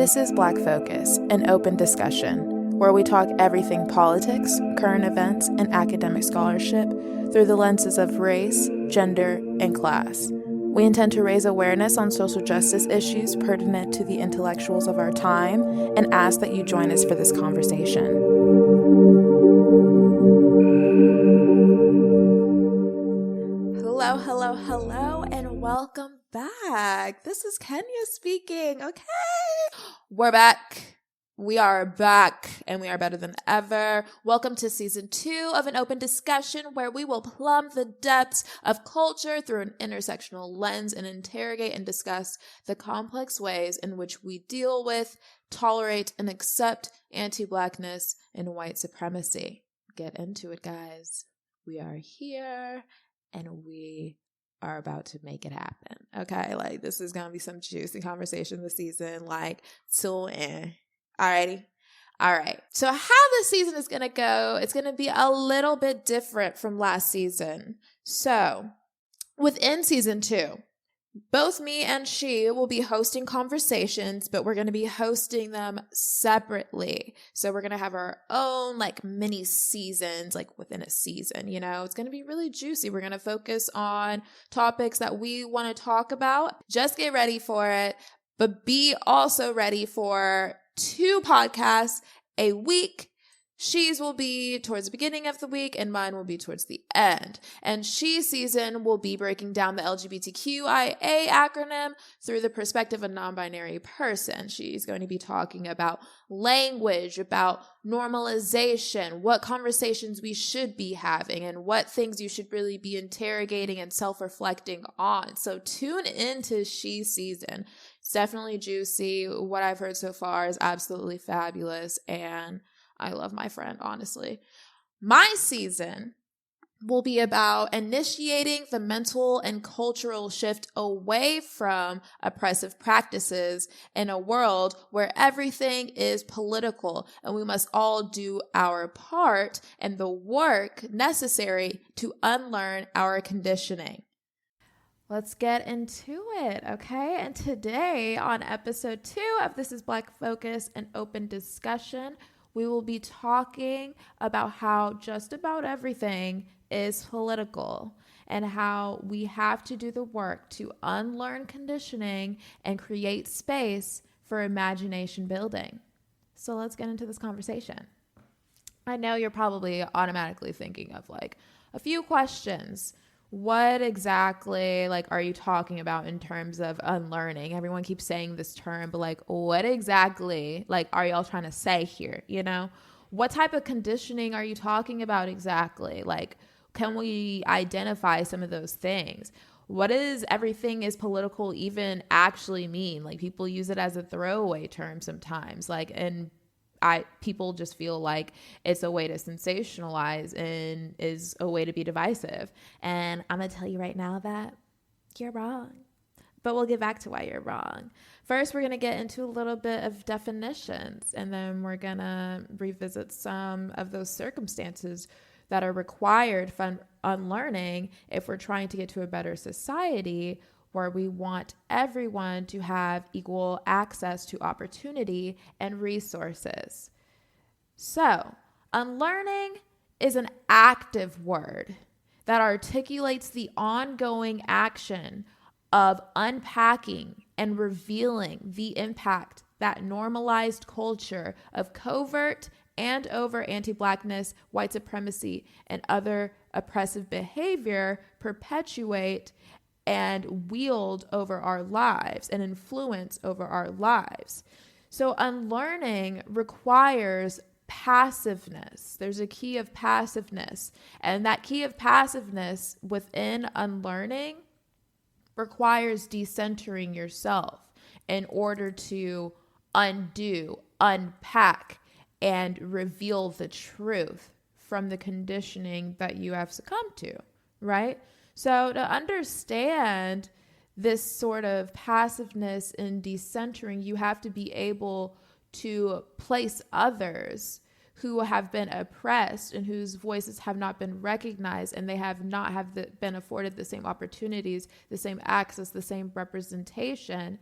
This is Black Focus, an open discussion where we talk everything politics, current events, and academic scholarship through the lenses of race, gender, and class. We intend to raise awareness on social justice issues pertinent to the intellectuals of our time and ask that you join us for this conversation. Hello, and welcome back. This is Kenya speaking, okay? We're back. We are back, and we are better than ever. Welcome to season 2 of an open discussion where we will plumb the depths of culture through an intersectional lens and interrogate and discuss the complex ways in which we deal with, tolerate, and accept anti-blackness and white supremacy. Get into it, guys. We are here, and we are about to make it happen, okay? Like, this is gonna be some juicy conversation this season, like, tune in. Alrighty. All right. So how this season is going to go, it's going to be a little bit different from last season. So within season 2, both me and she will be hosting conversations, but we're going to be hosting them separately. So we're going to have our own like mini seasons, like within a season, you know, it's going to be really juicy. We're going to focus on topics that we want to talk about. Just get ready for it, but be also ready for 2 podcasts a week. She's will be towards the beginning of the week and mine will be towards the end. And She's season will be breaking down the LGBTQIA acronym through the perspective of a non-binary person. She's going to be talking about language, about normalization, what conversations we should be having, and what things you should really be interrogating and self-reflecting on. So tune into She's season. It's definitely juicy. What I've heard so far is absolutely fabulous, and I love my friend, honestly. My season will be about initiating the mental and cultural shift away from oppressive practices in a world where everything is political, and we must all do our part and the work necessary to unlearn our conditioning. Let's get into it, okay? And today on episode 2 of This is Black Focus, an open discussion, we will be talking about how just about everything is political and how we have to do the work to unlearn conditioning and create space for imagination building. So let's get into this conversation. I know you're probably automatically thinking of like a few questions. What exactly like are you talking about in terms of unlearning? Everyone keeps saying this term, but like what exactly like are y'all trying to say here? You know, what type of conditioning are you talking about exactly? Like, can we identify some of those things? What does everything is political even actually mean? Like people use it as a throwaway term sometimes, like, and people just feel like it's a way to sensationalize and is a way to be divisive. And I'm going to tell you right now that you're wrong. But we'll get back to why you're wrong. First, we're going to get into a little bit of definitions, and then we're going to revisit some of those circumstances that are required for unlearning if we're trying to get to a better society where we want everyone to have equal access to opportunity and resources. So, unlearning is an active word that articulates the ongoing action of unpacking and revealing the impact that normalized culture of covert and overt anti-blackness, white supremacy, and other oppressive behavior perpetuate and wield over our lives and influence over our lives. So unlearning requires passiveness. There's a key of passiveness. And that key of passiveness within unlearning requires decentering yourself in order to undo, unpack, and reveal the truth from the conditioning that you have succumbed to, right? So to understand this sort of passiveness and decentering, you have to be able to place others who have been oppressed and whose voices have not been recognized, and they have not been afforded the same opportunities, the same access, the same representation.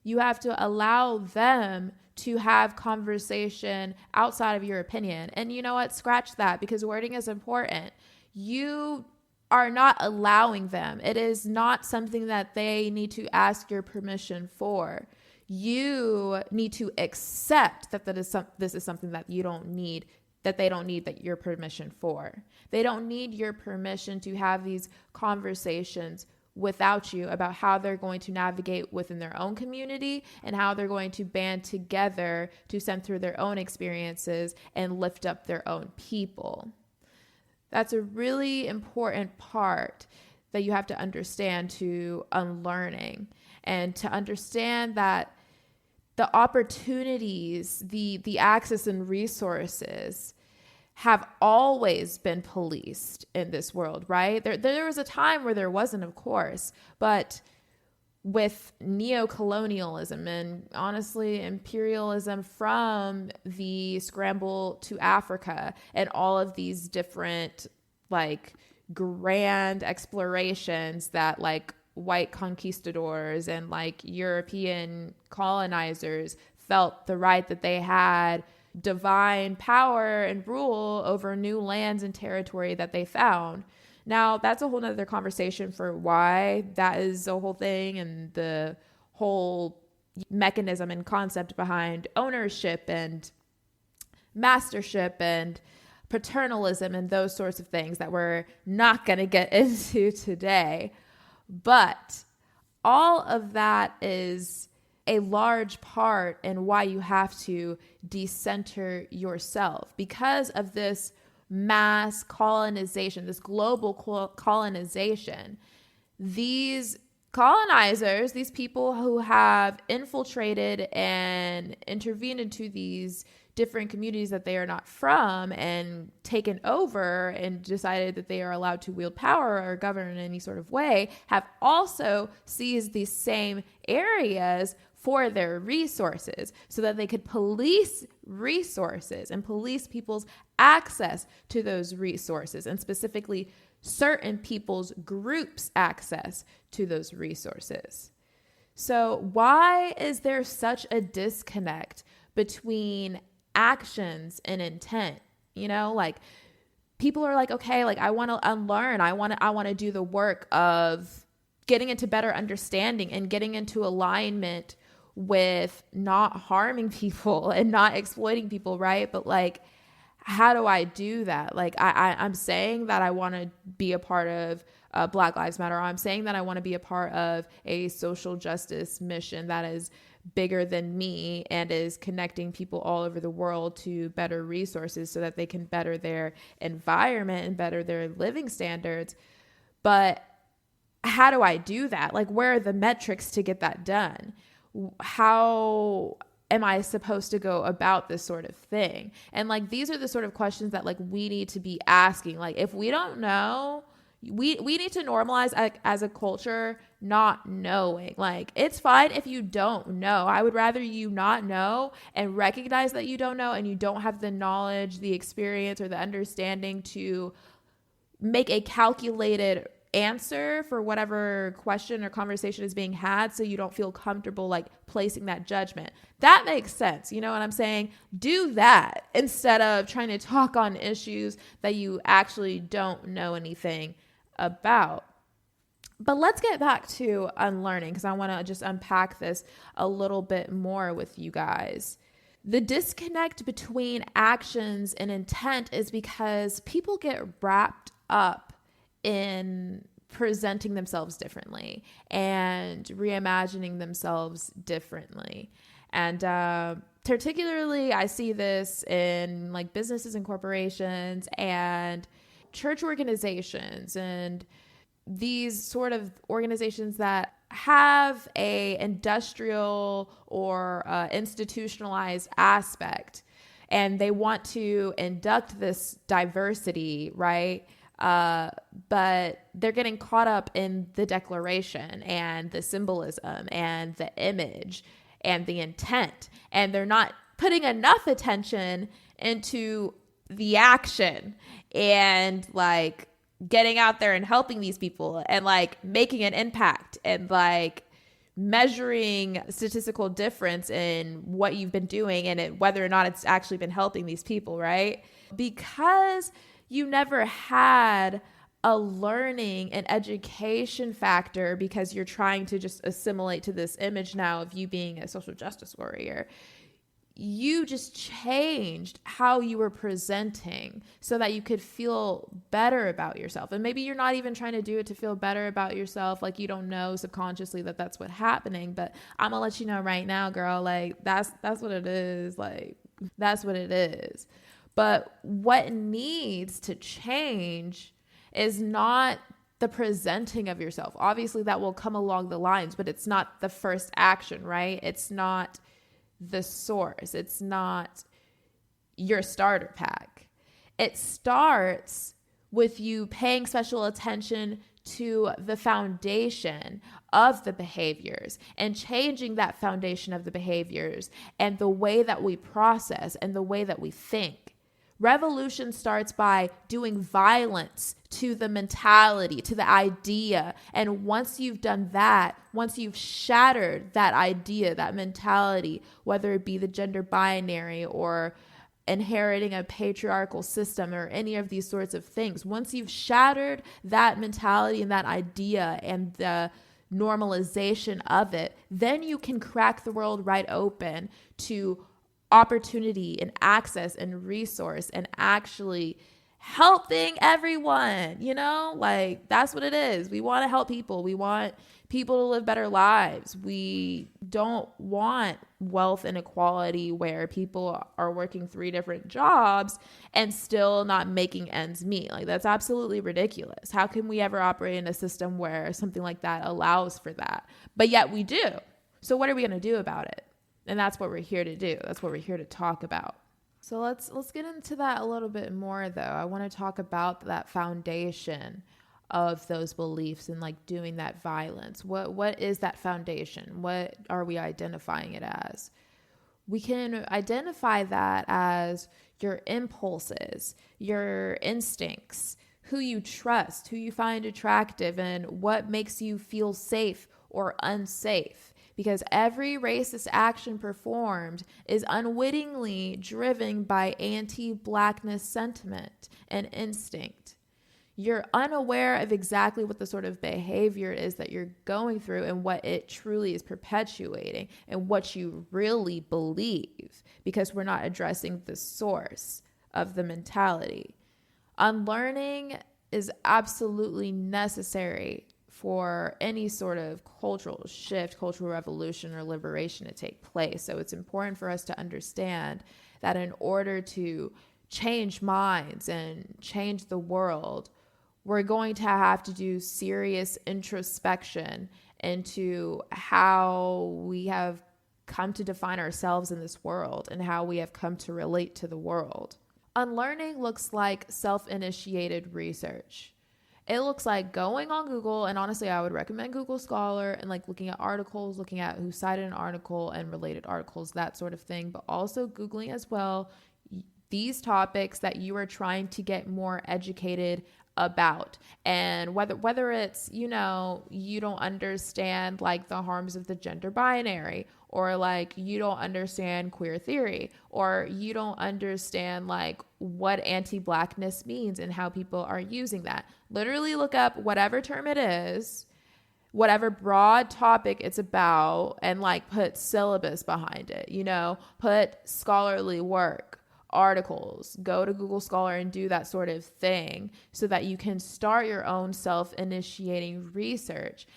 You have to allow them to have conversation outside of your opinion. And you know what? Scratch that, because wording is important. You are not allowing them. It is not something that they need to ask your permission for. You need to accept that this is something that you don't need, that they don't need your permission for. They don't need your permission to have these conversations without you about how they're going to navigate within their own community and how they're going to band together to send through their own experiences and lift up their own people. That's a really important part that you have to understand to unlearning, and to understand that the opportunities, the access and resources have always been policed in this world, right? There was a time where there wasn't, of course, but with neocolonialism and honestly imperialism from the scramble to Africa and all of these different like grand explorations that like white conquistadors and like European colonizers felt the right that they had divine power and rule over new lands and territory that they found. Now, that's a whole nother conversation for why that is a whole thing, and the whole mechanism and concept behind ownership and mastership and paternalism and those sorts of things that we're not going to get into today. But all of that is a large part in why you have to decenter yourself, because of this mass colonization, this global colonization. These colonizers, these people who have infiltrated and intervened into these different communities that they are not from and taken over and decided that they are allowed to wield power or govern in any sort of way, have also seized these same areas for their resources so that they could police resources and police people's access to those resources, and specifically certain people's groups' access to those resources. So why is there such a disconnect between actions and intent? You know, like people are like, okay, like I want to unlearn. I want to do the work of getting into better understanding and getting into alignment with not harming people and not exploiting people, right? But like, how do I do that? Like I'm saying that I want to be a part of Black Lives Matter. I'm saying that I want to be a part of a social justice mission that is bigger than me and is connecting people all over the world to better resources so that they can better their environment and better their living standards. But how do I do that? Like, where are the metrics to get that done? How am I supposed to go about this sort of thing? And like, these are the sort of questions that like we need to be asking. Like, if we don't know, we need to normalize as a culture not knowing. Like, it's fine if you don't know. I would rather you not know and recognize that you don't know and you don't have the knowledge, the experience, or the understanding to make a calculated answer for whatever question or conversation is being had, so you don't feel comfortable like placing that judgment. That makes sense. You know what I'm saying? Do that instead of trying to talk on issues that you actually don't know anything about. But let's get back to unlearning, because I want to just unpack this a little bit more with you guys. The disconnect between actions and intent is because people get wrapped up in presenting themselves differently and reimagining themselves differently. And particularly, I see this in like businesses and corporations and church organizations and these sort of organizations that have a industrial or institutionalized aspect, and they want to induct this diversity, right? But they're getting caught up in the declaration and the symbolism and the image and the intent, and they're not putting enough attention into the action and like getting out there and helping these people and like making an impact and like measuring statistical difference in what you've been doing and whether or not it's actually been helping these people, right? Because you never had a learning and education factor, because you're trying to just assimilate to this image now of you being a social justice warrior. You just changed how you were presenting so that you could feel better about yourself. And maybe you're not even trying to do it to feel better about yourself. Like, you don't know subconsciously that that's what's happening, but I'm gonna let you know right now, girl, like that's what it is. Like, that's what it is. But what needs to change is not the presenting of yourself. Obviously that will come along the lines, but it's not the first action, right? It's not the source. It's not your starter pack. It starts with you paying special attention to the foundation of the behaviors and changing that foundation of the behaviors and the way that we process and the way that we think. Revolution starts by doing violence to the mentality, to the idea. And once you've done that, once you've shattered that idea, that mentality, whether it be the gender binary or inheriting a patriarchal system or any of these sorts of things, once you've shattered that mentality and that idea and the normalization of it, then you can crack the world right open to opportunity and access and resource and actually helping everyone, like that's what it is. We want to help people. We want people to live better lives. We don't want wealth inequality where people are working 3 different jobs and still not making ends meet. Like, that's absolutely ridiculous. How can we ever operate in a system where something like that allows for that? But yet we do. So what are we going to do about it? And that's what we're here to do. That's what we're here to talk about. So let's get into that a little bit more, though. I want to talk about that foundation of those beliefs and like doing that violence. What is that foundation? What are we identifying it as? We can identify that as your impulses, your instincts, who you trust, who you find attractive, and what makes you feel safe or unsafe. Because every racist action performed is unwittingly driven by anti-blackness sentiment and instinct. You're unaware of exactly what the sort of behavior is that you're going through and what it truly is perpetuating and what you really believe, because we're not addressing the source of the mentality. Unlearning is absolutely necessary for any sort of cultural shift, cultural revolution, or liberation to take place. So it's important for us to understand that in order to change minds and change the world, we're going to have to do serious introspection into how we have come to define ourselves in this world and how we have come to relate to the world. Unlearning looks like self-initiated research. It looks like going on Google, and honestly, I would recommend Google Scholar and like looking at articles, looking at who cited an article and related articles, that sort of thing, but also Googling as well these topics that you are trying to get more educated about. And whether it's, you don't understand like the harms of the gender binary, or like you don't understand queer theory, or you don't understand like what anti-blackness means and how people are using that. Literally look up whatever term it is, whatever broad topic it's about, and like put syllabus behind it, put scholarly work, articles, go to Google Scholar and do that sort of thing so that you can start your own self-initiating research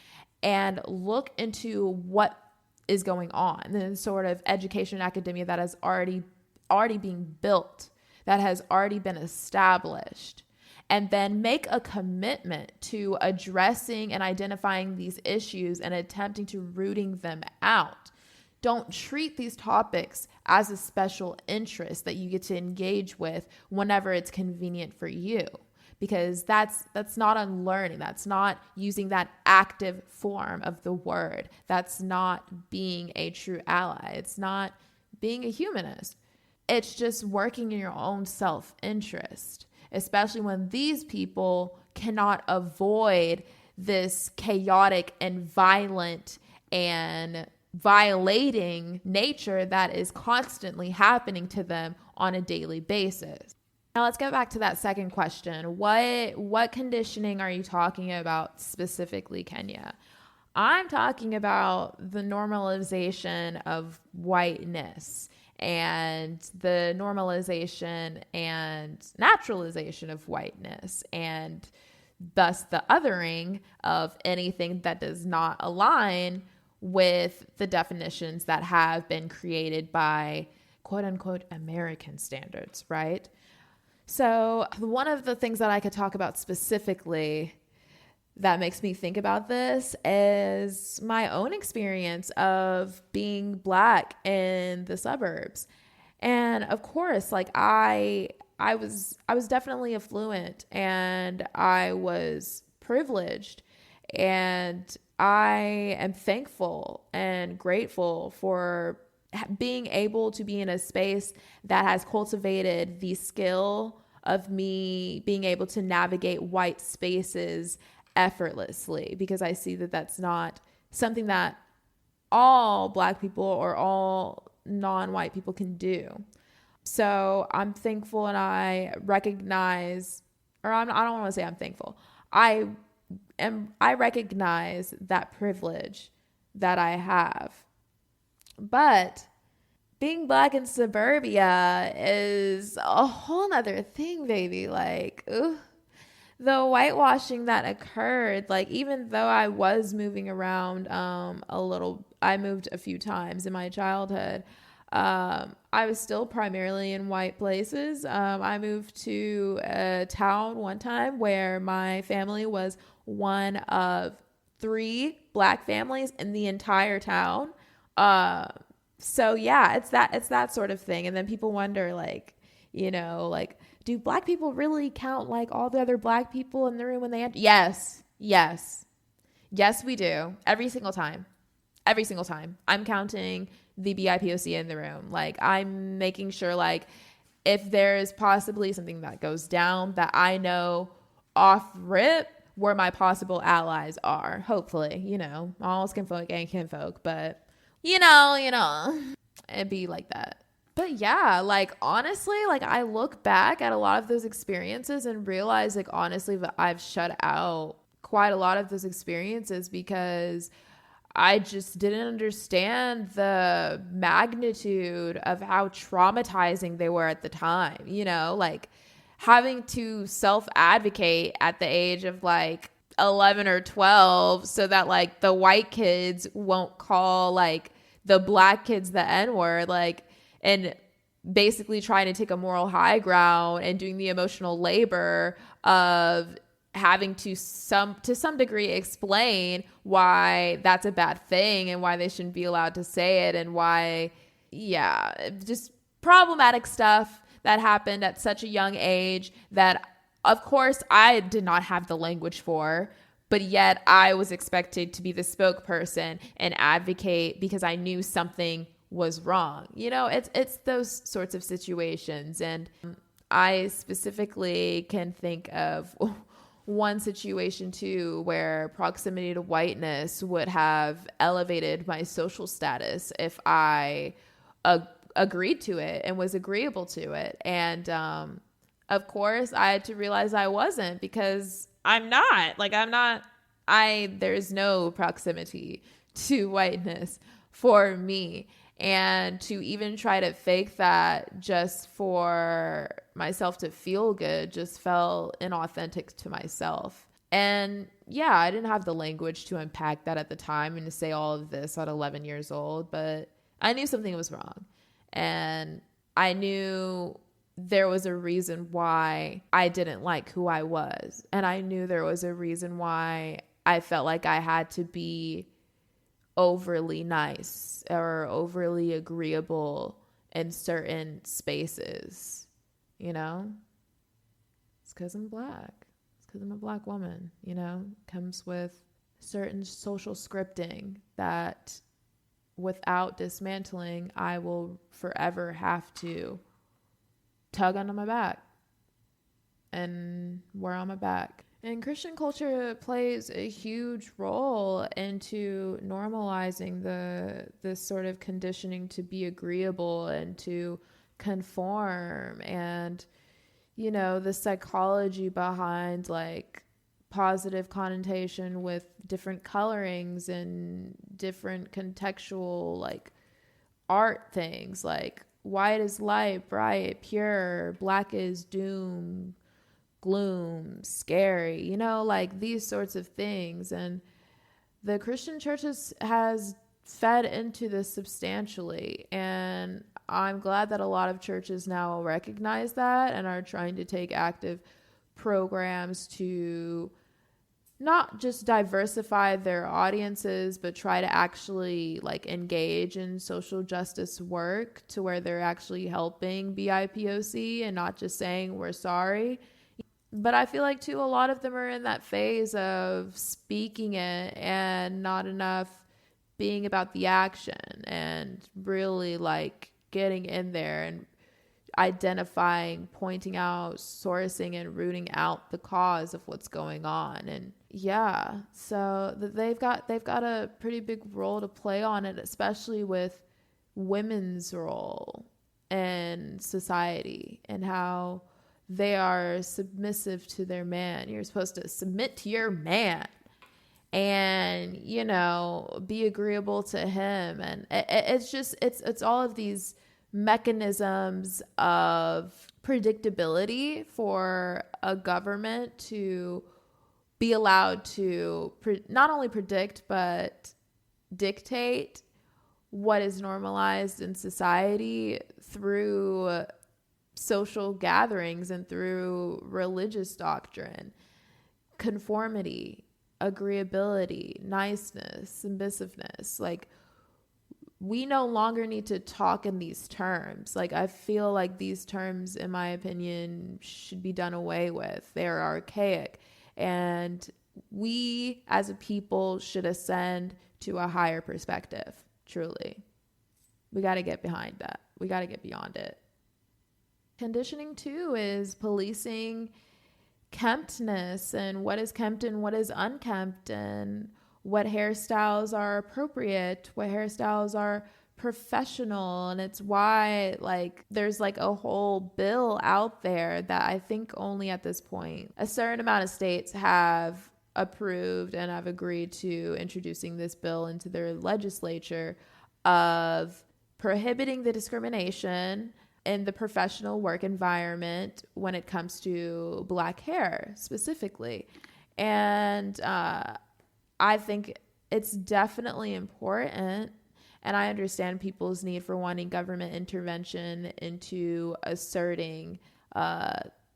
and look into what is going on, and sort of education and academia that has already being built, that has already been established, and then make a commitment to addressing and identifying these issues and attempting to rooting them out. Don't treat these topics as a special interest that you get to engage with whenever it's convenient for you, because that's not unlearning. That's not using that active form of the word. That's not being a true ally. It's not being a humanist. It's just working in your own self-interest, especially when these people cannot avoid this chaotic and violent and violating nature that is constantly happening to them on a daily basis. Now let's get back to that second question. What conditioning are you talking about specifically, Kenya? I'm talking about the normalization of whiteness and the normalization and naturalization of whiteness, and thus the othering of anything that does not align with the definitions that have been created by quote unquote American standards, right? So one of the things that I could talk about specifically that makes me think about this is my own experience of being Black in the suburbs. And of course, like I was definitely affluent, and I was privileged, and I am thankful and grateful for being able to be in a space that has cultivated the skill of me being able to navigate white spaces effortlessly, because I see that that's not something that all Black people or all non-white people can do. So I'm thankful, and I recognize, or I don't want to say I'm thankful. I recognize that privilege that I have. But being Black in suburbia is a whole nother thing, baby. Like, the whitewashing that occurred, like, even though I was moving around a little, I moved a few times in my childhood. I was still primarily in white places. I moved to a town one time where my family was one of 3 Black families in the entire town. So yeah, it's that sort of thing. And then people wonder, like, you know, like, do Black people really count like all the other Black people in the room when they enter? Yes, we do. Every single time. I'm counting the BIPOC in the room. Like, I'm making sure, like, if there is possibly something that goes down, that I know off rip where my possible allies are. Hopefully, you know, all kinfolk and kinfolk, but you know, it'd be like that. But yeah, like, honestly, like, I look back at a lot of those experiences and realize, like, honestly, that I've shut out quite a lot of those experiences because I just didn't understand the magnitude of how traumatizing they were at the time, you know, like having to self-advocate at the age of like 11 or 12 so that like the white kids won't call like the Black kids the N-word, like, and basically trying to take a moral high ground and doing the emotional labor of having to some degree explain why that's a bad thing and why they shouldn't be allowed to say it, and why, yeah, just problematic stuff that happened at such a young age that, of course, I did not have the language for, but yet I was expected to be the spokesperson and advocate because I knew something was wrong. You know, it's those sorts of situations. And I specifically can think of one situation too where proximity to whiteness would have elevated my social status if I agreed to it and was agreeable to it. And of course, I had to realize I wasn't, because I'm not. Like, there's no proximity to whiteness for me. And to even try to fake that just for myself to feel good just felt inauthentic to myself. And yeah, I didn't have the language to unpack that at the time and to say all of this at 11 years old, but I knew something was wrong. And I knew there was a reason why I didn't like who I was. And I knew there was a reason why I felt like I had to be overly nice or overly agreeable in certain spaces, you know? It's because I'm Black. It's because I'm a Black woman, you know? Comes with certain social scripting that without dismantling, I will forever have to tug onto my back and wear on my back. And Christian culture plays a huge role into normalizing this sort of conditioning to be agreeable and to conform, and the psychology behind like positive connotation with different colorings and different contextual like art things, like white is light, bright, pure, black is doom, gloom, scary, like these sorts of things. And the Christian church has fed into this substantially. And I'm glad that a lot of churches now recognize that and are trying to take active programs to not just diversify their audiences, but try to actually like engage in social justice work to where they're actually helping BIPOC and not just saying we're sorry. But I feel like, too, a lot of them are in that phase of speaking it and not enough being about the action and really, like, getting in there and identifying, pointing out, sourcing, and rooting out the cause of what's going on. And, yeah, so they've got a pretty big role to play on it, especially with women's role in society and how they are submissive to their man. You're supposed to submit to your man and, be agreeable to him. And it's all of these mechanisms of predictability for a government to be allowed to not only predict, but dictate what is normalized in society through social gatherings and through religious doctrine, conformity, agreeability, niceness, submissiveness. Like, we no longer need to talk in these terms. Like, I feel like these terms, in my opinion, should be done away with. They're archaic. And we as a people should ascend to a higher perspective, truly. We got to get behind that. We got to get beyond it. Conditioning, too, is policing kemptness and what is kempt and what is unkempt, and what hairstyles are appropriate, what hairstyles are professional. And it's why like there's like a whole bill out there that I think only at this point a certain amount of states have approved and have agreed to introducing this bill into their legislature of prohibiting the discrimination in the professional work environment when it comes to Black hair specifically. And I think it's definitely important, and I understand people's need for wanting government intervention into asserting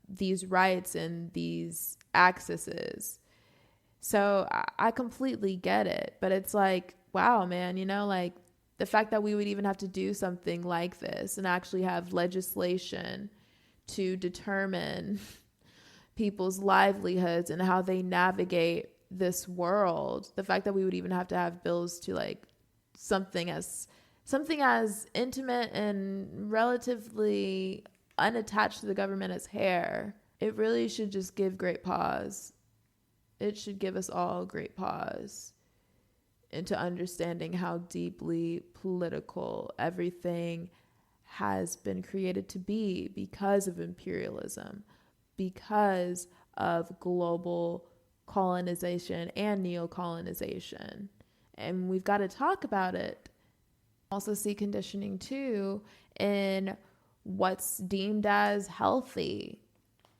these rights and these accesses. So I completely get it, but it's like, wow, man, like the fact that we would even have to do something like this and actually have legislation to determine people's livelihoods and how they navigate this world. The fact that we would even have to have bills to like something as intimate and relatively unattached to the government as hair, it really should just give great pause. It should give us all great pause into understanding how deeply political everything has been created to be because of imperialism, because of global colonization and neocolonization. And we've got to talk about it. Also see conditioning too in what's deemed as healthy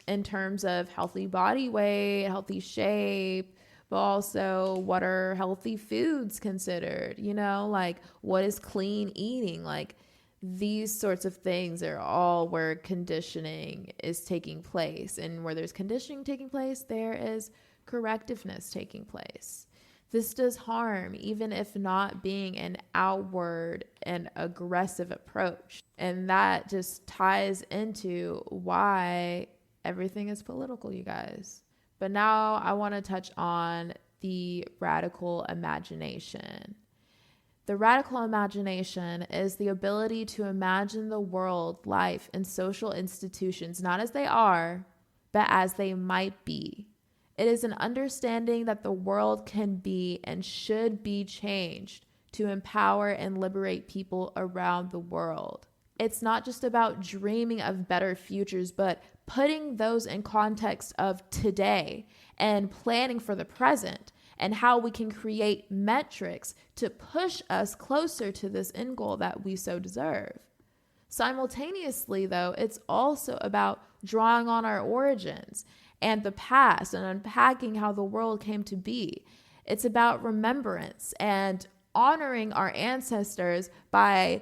in terms of healthy body weight, healthy shape, but also what are healthy foods considered, like what is clean eating? Like these sorts of things are all where conditioning is taking place. And where there's conditioning taking place, there is correctiveness taking place. This does harm, even if not being an outward and aggressive approach. And that just ties into why everything is political, you guys. But now I want to touch on the radical imagination. The radical imagination is the ability to imagine the world, life, and social institutions not as they are, but as they might be. It is an understanding that the world can be and should be changed to empower and liberate people around the world. It's not just about dreaming of better futures, but putting those in context of today and planning for the present and how we can create metrics to push us closer to this end goal that we so deserve. Simultaneously, though, it's also about drawing on our origins and the past and unpacking how the world came to be. It's about remembrance and honoring our ancestors by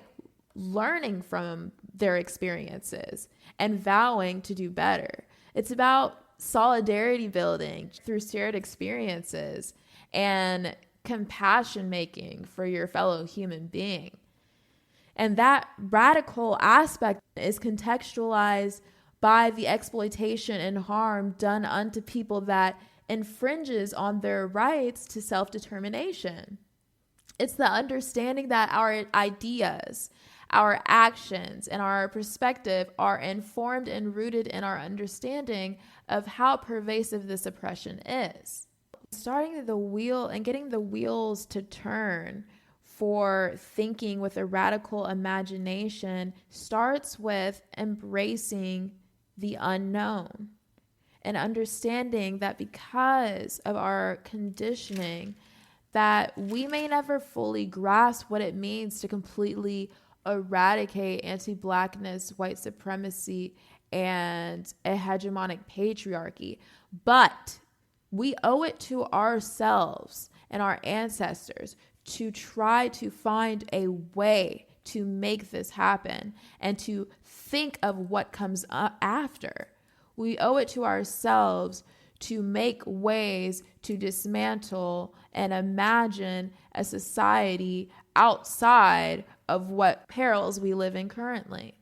learning from their experiences and vowing to do better. It's about solidarity building through shared experiences and compassion making for your fellow human being. And that radical aspect is contextualized by the exploitation and harm done unto people that infringes on their rights to self-determination. It's the understanding that our ideas, our actions, and our perspective are informed and rooted in our understanding of how pervasive this oppression is. Starting the wheel and getting the wheels to turn for thinking with a radical imagination starts with embracing the unknown and understanding that because of our conditioning, that we may never fully grasp what it means to completely eradicate anti-blackness, white supremacy, and a hegemonic patriarchy. But we owe it to ourselves and our ancestors to try to find a way to make this happen and to think of what comes after. We owe it to ourselves to make ways to dismantle and imagine a society outside of what perils we live in currently.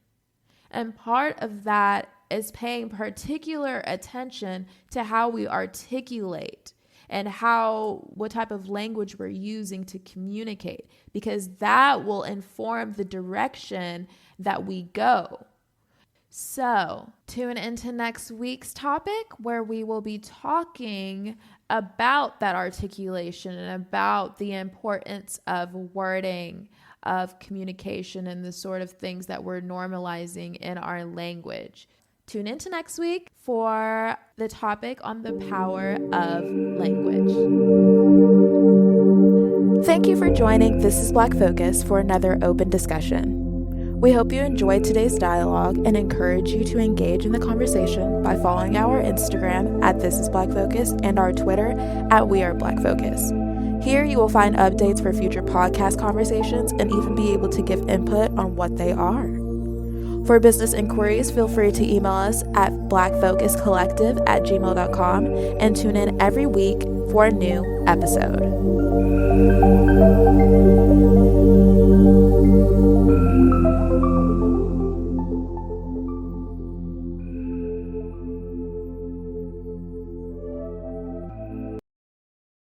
And part of that is paying particular attention to how we articulate and what type of language we're using to communicate, because that will inform the direction that we go. So tune into next week's topic where we will be talking about that articulation and about the importance of wording, of communication, and the sort of things that we're normalizing in our language. Tune into next week for the topic on the power of language. Thank you for joining This is Black Focus for another open discussion. We hope you enjoyed today's dialogue and encourage you to engage in the conversation by following our Instagram at This is Black Focus and our Twitter at We Are Black Focus. Here you will find updates for future podcast conversations and even be able to give input on what they are. For business inquiries, feel free to email us at blackfocuscollective@gmail.com and tune in every week for a new episode.